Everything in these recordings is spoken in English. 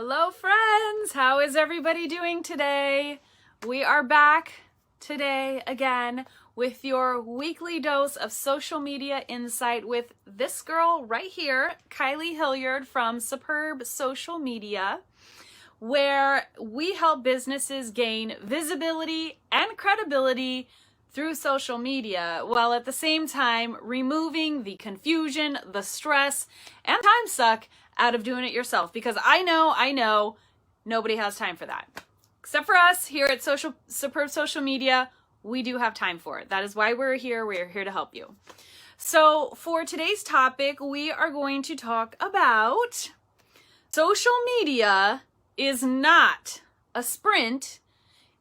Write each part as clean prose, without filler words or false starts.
Hello friends, how is everybody doing today? We are back today again with your weekly dose of social media insight with this girl right here, Kylie Hilliard from Superb Social Media, where we help businesses gain visibility and credibility through social media, while at the same time removing the confusion, the stress, and time suck out of doing it yourself. Because I know, nobody has time for that. Except for us here at Superb Social Media, we do have time for it. That is why we're here. We're here to help you. So for today's topic, we are going to talk about social media is not a sprint.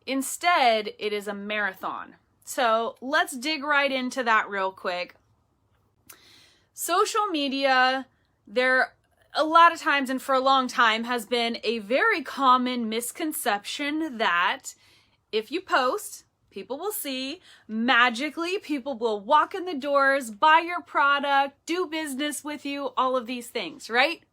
Instead, it is a marathon. So let's dig right into that real quick. Social media, there a lot of times and for a long time has been a very common misconception that if you post, people will see, magically people will walk in the doors, buy your product, do business with you, all of these things, right?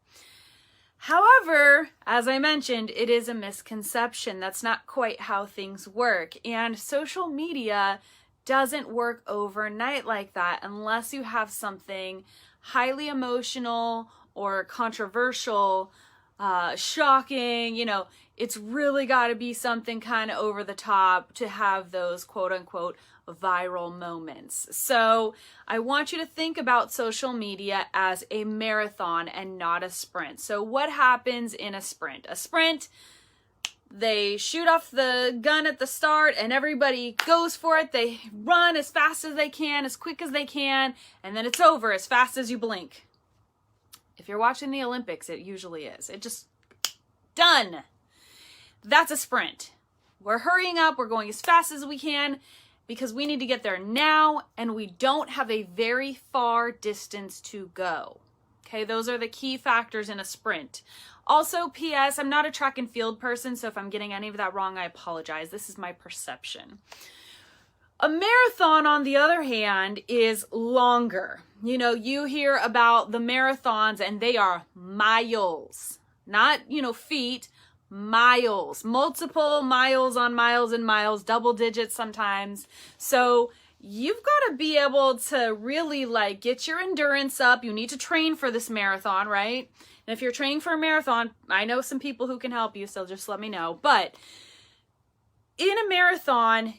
However, as I mentioned, it is a misconception. That's not quite how things work. And social media doesn't work overnight like that unless you have something highly emotional or controversial, shocking, it's really got to be something kind of over the top to have those quote unquote viral moments. So I want you to think about social media as a marathon and not a sprint. So what happens in a sprint? A sprint, they shoot off the gun at the start and everybody goes for it. They run as fast as they can, as quick as they can, and then it's over as fast as you blink. If you're watching the Olympics, it usually is. It just done. That's a sprint. We're hurrying up. We're going as fast as we can because we need to get there now and we don't have a very far distance to go. Okay, those are the key factors in a sprint. Also, P.S., I'm not a track and field person, so if I'm getting any of that wrong, I apologize. This is my perception. A marathon, on the other hand, is longer. You hear about the marathons and they are miles, not, feet, miles, multiple miles on miles and miles, double digits sometimes. So you've got to be able to really get your endurance up. You need to train for this marathon, right? And if you're training for a marathon, I know some people who can help you, so just let me know. But in a marathon,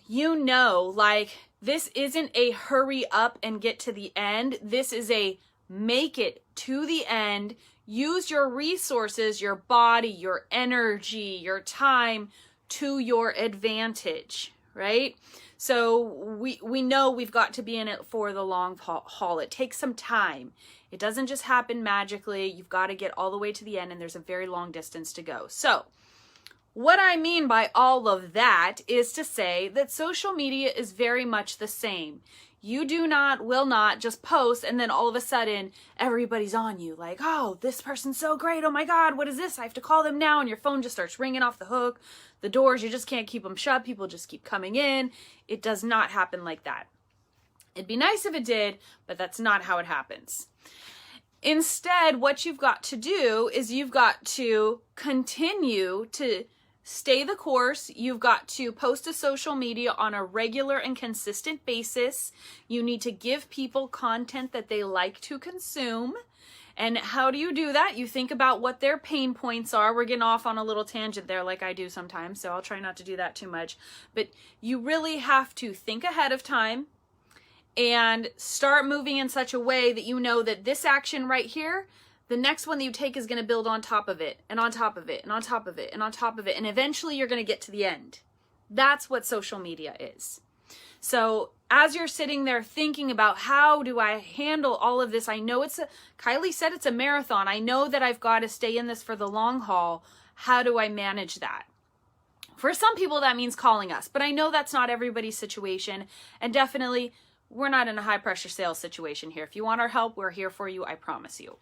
this isn't a hurry up and get to the end. This is a make it to the end. Use your resources, your body, your energy, your time to your advantage, right? So we know we've got to be in it for the long haul. It takes some time. It doesn't just happen magically. You've got to get all the way to the end and there's a very long distance to go. So what I mean by all of that is to say that social media is very much the same. You will not just post and then all of a sudden everybody's on you like, oh, this person's so great. Oh my God, what is this? I have to call them now. And your phone just starts ringing off the hook. The doors, you just can't keep them shut. People just keep coming in. It does not happen like that. It'd be nice if it did, but that's not how it happens. Instead, what you've got to do is you've got to continue to stay the course. You've got to post to social media on a regular and consistent basis. You need to give people content that they like to consume. And how do you do that? You think about what their pain points are. We're getting off on a little tangent there like I do sometimes, so I'll try not to do that too much. But you really have to think ahead of time and start moving in such a way that you know that this action right here, the next one that you take is going to build on top of it, and on top of it, and on top of it, and on top of it, and eventually you're going to get to the end. That's what social media is. So as you're sitting there thinking about how do I handle all of this, I know Kylie said it's a marathon. I know that I've got to stay in this for the long haul. How do I manage that? For some people, that means calling us, but I know that's not everybody's situation, and definitely we're not in a high pressure sales situation here. If you want our help, we're here for you, I promise you.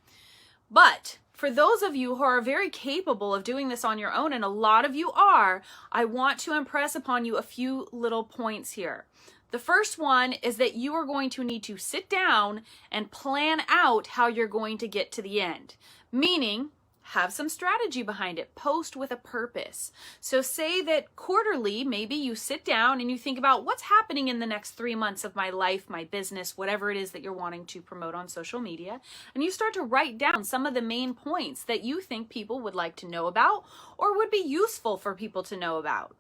But for those of you who are very capable of doing this on your own, and a lot of you are, I want to impress upon you a few little points here. The first one is that you are going to need to sit down and plan out how you're going to get to the end. Meaning, have some strategy behind it. Post with a purpose. So say that quarterly, maybe you sit down and you think about what's happening in the next 3 months of my life, my business, whatever it is that you're wanting to promote on social media. And you start to write down some of the main points that you think people would like to know about or would be useful for people to know about.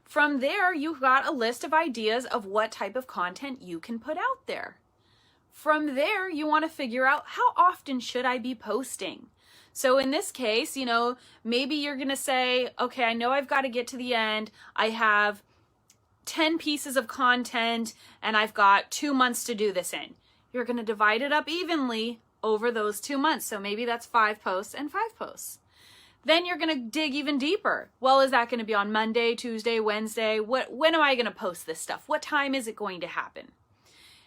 From there, you've got a list of ideas of what type of content you can put out there. From there, you want to figure out, how often should I be posting? So in this case, maybe you're going to say, okay, I know I've got to get to the end. I have 10 pieces of content and I've got 2 months to do this in. You're going to divide it up evenly over those 2 months. So maybe that's 5 posts and 5 posts. Then you're going to dig even deeper. Well, is that going to be on Monday, Tuesday, Wednesday? When am I going to post this stuff? What time is it going to happen?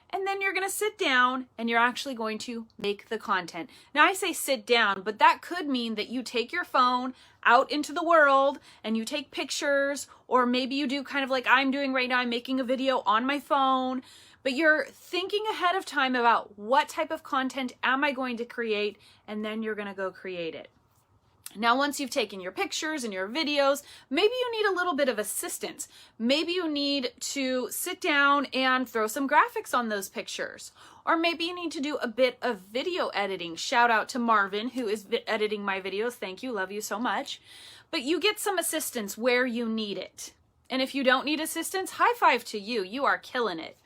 And then you're going to sit down and you're actually going to make the content. Now I say sit down, but that could mean that you take your phone out into the world and you take pictures, or maybe you do kind of like I'm doing right now. I'm making a video on my phone, but you're thinking ahead of time about what type of content am I going to create, and then you're going to go create it. Now, once you've taken your pictures and your videos, maybe you need a little bit of assistance. Maybe you need to sit down and throw some graphics on those pictures. Or maybe you need to do a bit of video editing. Shout out to Marvin, who is editing my videos. Thank you. Love you so much. But you get some assistance where you need it. And if you don't need assistance, high five to you. You are killing it.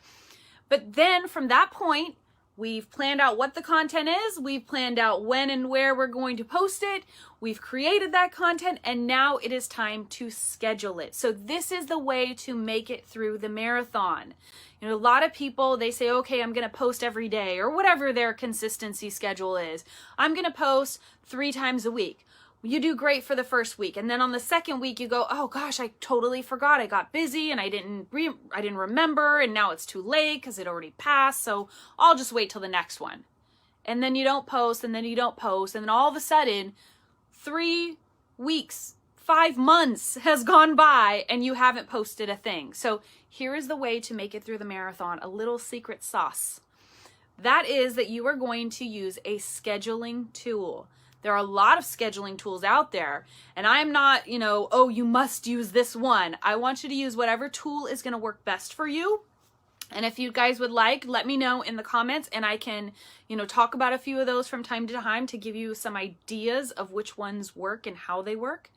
But then from that point, we've planned out what the content is. We've planned out when and where we're going to post it. We've created that content, and now it is time to schedule it. So this is the way to make it through the marathon. A lot of people, they say, okay, I'm going to post every day, or whatever their consistency schedule is. I'm going to post 3 times a week. You do great for the first week, and then on the second week you go, oh gosh, I totally forgot. I got busy and I didn't remember, and now it's too late because it already passed, so I'll just wait till the next one. And then you don't post, and then you don't post, and then all of a sudden 3 weeks, 5 months has gone by and you haven't posted a thing. So here is the way to make it through the marathon, a little secret sauce. That is that you are going to use a scheduling tool. There are a lot of scheduling tools out there, and I'm not, oh, you must use this one. I want you to use whatever tool is going to work best for you. And if you guys would like, let me know in the comments, and I can, talk about a few of those from time to time to give you some ideas of which ones work and how they work.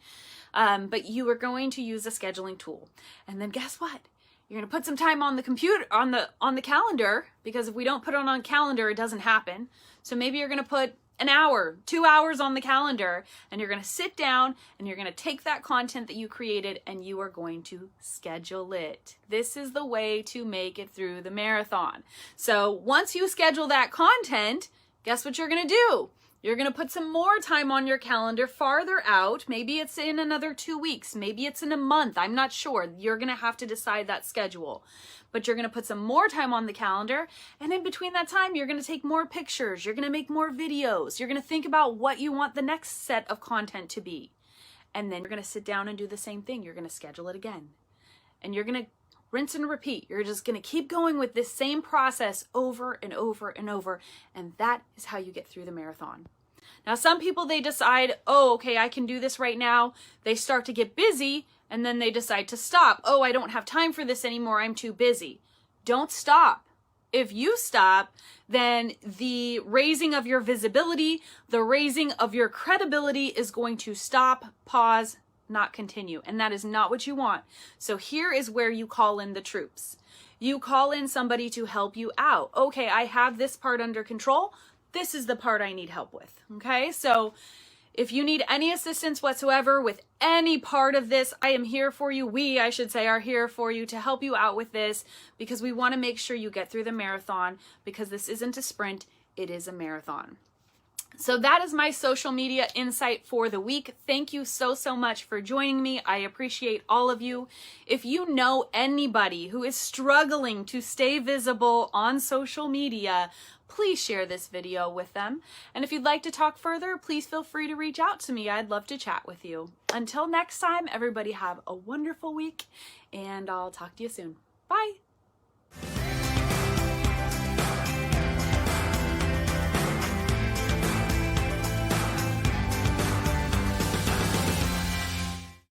But you are going to use a scheduling tool. And then guess what? You're going to put some time on the computer, on the calendar, because if we don't put it on calendar, it doesn't happen. So maybe you're going to put an hour, 2 hours on the calendar, and you're going to sit down and you're going to take that content that you created and you are going to schedule it. This is the way to make it through the marathon. So once you schedule that content, guess what you're going to do? You're going to put some more time on your calendar farther out. Maybe it's in another 2 weeks. Maybe it's in a month. I'm not sure. You're going to have to decide that schedule. But you're going to put some more time on the calendar. And in between that time, you're going to take more pictures. You're going to make more videos. You're going to think about what you want the next set of content to be. And then you're going to sit down and do the same thing. You're going to schedule it again. And you're going to rinse and repeat. You're just going to keep going with this same process over and over and over. And that is how you get through the marathon. Now, some people, they decide, oh, okay, I can do this right now. They start to get busy and then they decide to stop. Oh, I don't have time for this anymore. I'm too busy. Don't stop. If you stop, then the raising of your visibility, the raising of your credibility is going to stop, pause, not continue. And that is not what you want. So here is where you call in the troops. You call in somebody to help you out. Okay, I have this part under control. This is the part I need help with. Okay, so if you need any assistance whatsoever with any part of this, I am here for you. We, I should say, are here for you to help you out with this, because we want to make sure you get through the marathon, because this isn't a sprint, it is a marathon. So that is my social media insight for the week. Thank you so much for joining me. I appreciate all of you. If you know anybody who is struggling to stay visible on social media, please share this video with them. And if you'd like to talk further, please feel free to reach out to me. I'd love to chat with you. Until next time, everybody have a wonderful week, and I'll talk to you soon. Bye.